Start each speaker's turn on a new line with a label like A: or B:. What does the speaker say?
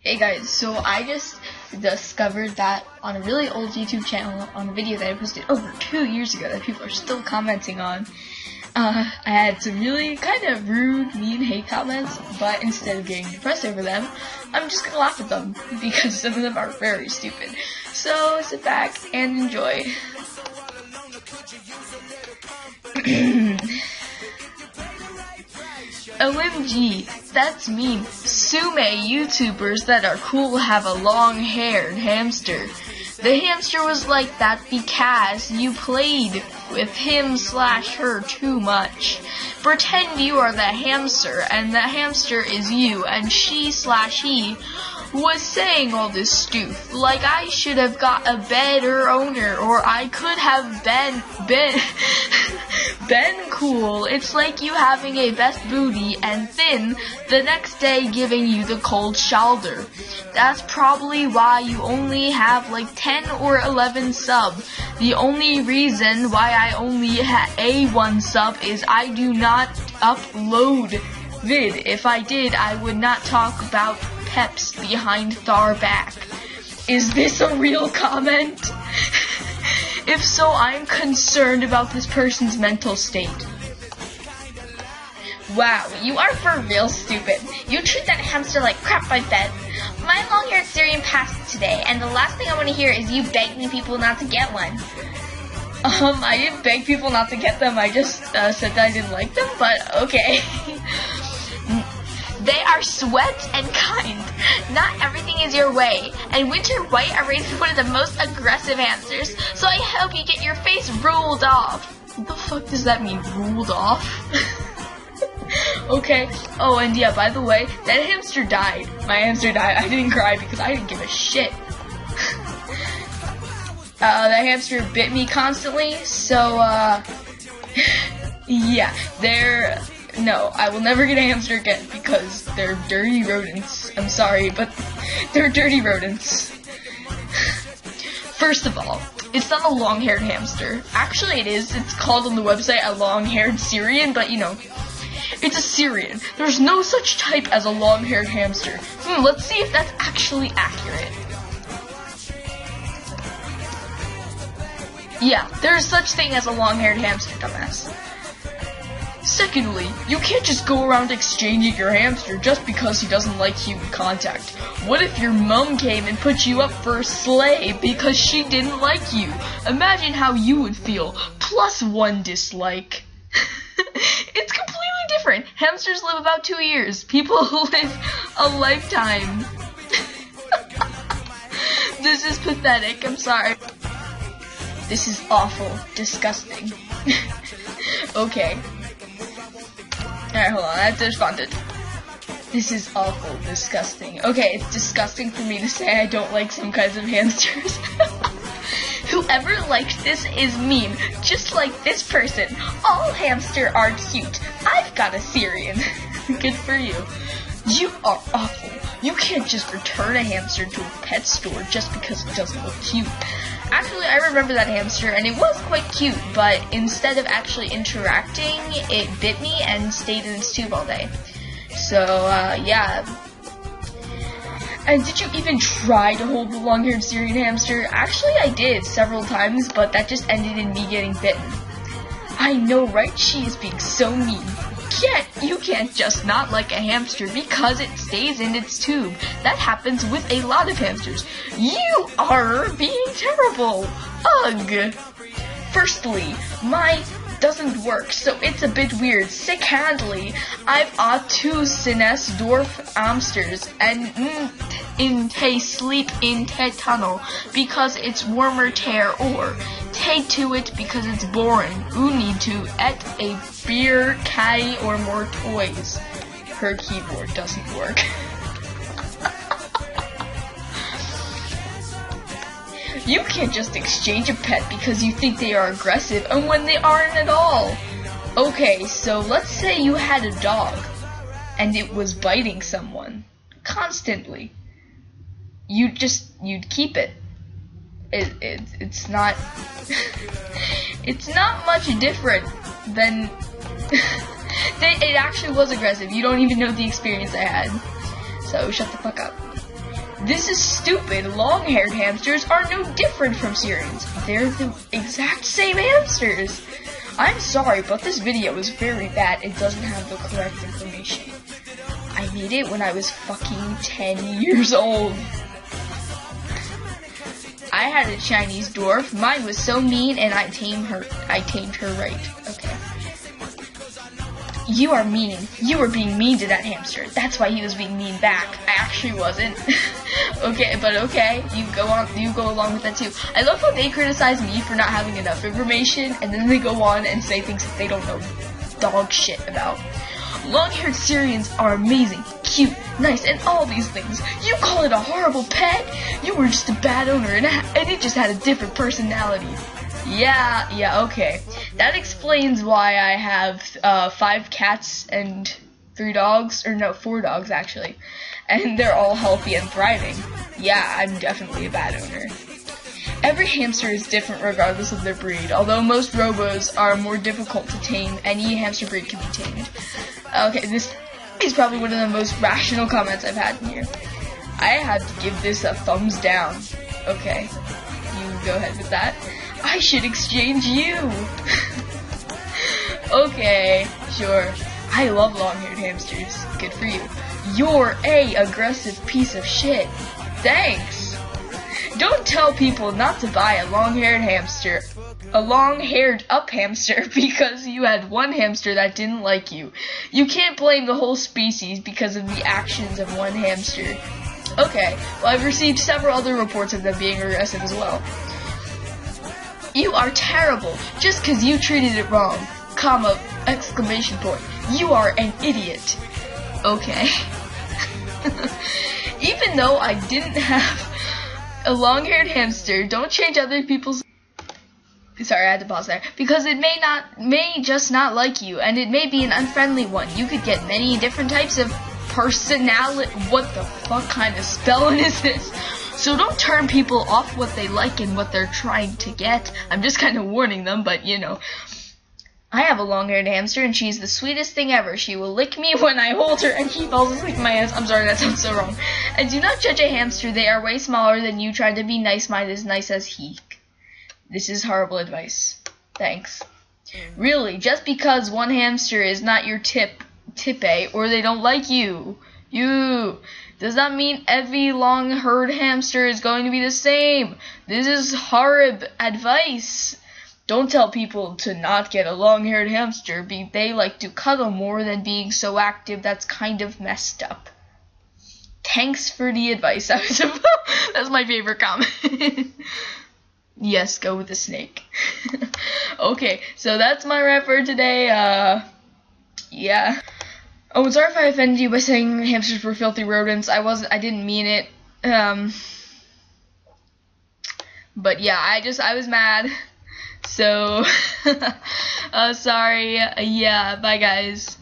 A: Hey guys, so I just discovered that on a really old YouTube channel, on a video that I posted over 2 years ago that people are still commenting on, I had some really kind of rude, mean hate comments, but instead of getting depressed over them, I'm just gonna laugh at them, because some of them are very stupid. So sit back and enjoy. OMG, that's mean. Sume YouTubers that are cool have a long-haired hamster. The hamster was like that because you played with him/her too much. Pretend you are the hamster and the hamster is you and she/he was saying all this stuff. Like I should have got a better owner, or I could have been cool. It's like you having a best booty and then the next day giving you the cold shoulder. That's probably why you only have like 10 or 11 sub. The only reason why I only one sub is I do not upload vid. If I did, I would not talk about peps behind Thar back. Is this a real comment? If so, I'm concerned about this person's mental state. Wow, you are for real stupid. You treat that hamster like crap, I bet. My long-haired Syrian passed today, and the last thing I want to hear is you begging people not to get one. I didn't beg people not to get them, I just said that I didn't like them, but okay. They are sweat and kind. Not everything is your way. And Winter White are raised one of the most aggressive hamsters, so I hope you get your face ruled off. What the fuck does that mean, ruled off? Okay. Oh, and yeah, by the way, that hamster died. My hamster died. I didn't cry because I didn't give a shit. That hamster bit me constantly, so, yeah, no, I will never get a hamster again because they're dirty rodents. I'm sorry, but they're dirty rodents. First of all, it's not a long-haired hamster. Actually, it is. It's called on the website a long-haired Syrian, but you know, it's a Syrian. There's no such type as a long-haired hamster. Let's see if that's actually accurate. Yeah, there is such thing as a long-haired hamster, dumbass. Secondly, you can't just go around exchanging your hamster just because he doesn't like human contact. What if your mom came and put you up for a sleigh because she didn't like you? Imagine how you would feel. +1 dislike. It's completely different. Hamsters live about 2 years. People live a lifetime. This is pathetic. I'm sorry. This is awful. Disgusting. Okay. Alright, hold on, I have to respond to it. This is awful, disgusting. Okay, it's disgusting for me to say I don't like some kinds of hamsters. Whoever likes this is mean, just like this person. All hamsters are cute. I've got a Syrian. Good for you. You are awful. You can't just return a hamster to a pet store just because it doesn't look cute. Actually, I remember that hamster, and it was quite cute, but instead of actually interacting, it bit me and stayed in its tube all day. So, yeah. And did you even try to hold the long-haired Syrian hamster? Actually, I did several times, but that just ended in me getting bitten. I know, right? She is being so mean. You can't just not like a hamster because it stays in its tube. That happens with a lot of hamsters. You are being terrible. Ugh. Firstly, my doesn't work, so it's a bit weird. Secondly, I've two Sines dwarf hamsters, and they sleep in the tunnel because it's warmer there, or take to it because it's boring. You need to eat a beer, caddy, or more toys. Her keyboard doesn't work. You can't just exchange a pet because you think they are aggressive and when they aren't at all. Okay, so let's say you had a dog and it was biting someone constantly. You'd keep it. It's not it's not much different than it actually was aggressive. You don't even know the experience I had. So shut the fuck up. This is stupid. Long-haired hamsters are no different from Syrians. They're the exact same hamsters. I'm sorry, but this video is very bad. It doesn't have the correct information. I made it when I was fucking 10 years old. I had a Chinese dwarf. Mine was so mean, and I tamed her right. Okay. You are mean. You were being mean to that hamster. That's why he was being mean back. I actually wasn't. Okay, but okay. You go along with that too. I love how they criticize me for not having enough information, and then they go on and say things that they don't know dog shit about. Long-haired Syrians are amazing, cute, nice, and all these things. You call it a horrible pet? You were just a bad owner, and it just had a different personality. Yeah, okay. That explains why I have 5 cats and 3 dogs, or no, 4 dogs actually. And they're all healthy and thriving. Yeah, I'm definitely a bad owner. Every hamster is different regardless of their breed. Although most robos are more difficult to tame, any hamster breed can be tamed. Okay, this is probably one of the most rational comments I've had in here. I had to give this a thumbs down. Okay, you go ahead with that. I should exchange you. Okay, sure. I love long-haired hamsters. Good for you. You're a aggressive piece of shit. Thanks. Don't tell people not to buy a long-haired hamster. A long-haired up hamster because you had one hamster that didn't like you. You can't blame the whole species because of the actions of one hamster. Okay, well, I've received several other reports of them being aggressive as well. You are terrible just because you treated it wrong, comma, exclamation point. You are an idiot. Okay. Even though I didn't have a long-haired hamster, don't change other people's... Sorry, I had to pause there. Because it may just not like you, and it may be an unfriendly one. You could get many different types of personality. What the fuck kind of spelling is this? So don't turn people off what they like and what they're trying to get. I'm just kind of warning them, but you know. I have a long-haired hamster, and she's the sweetest thing ever. She will lick me when I hold her, and she falls asleep in my hands. I'm sorry, that sounds so wrong. And do not judge a hamster. They are way smaller than you. Try to be nice. Mine is nice as he. This is horrible advice. Thanks. Really, just because one hamster is not your type, or they don't like you, does not mean every long-haired hamster is going to be the same. This is horrible advice. Don't tell people to not get a long-haired hamster. They like to cuddle more than being so active. That's kind of messed up. Thanks for the advice. That's my favorite comment. Yes, go with the snake. Okay, so that's my rap for today. Yeah. Oh, sorry if I offended you by saying hamsters were filthy rodents. I didn't mean it. But yeah, I was mad. So, sorry. Yeah, bye guys.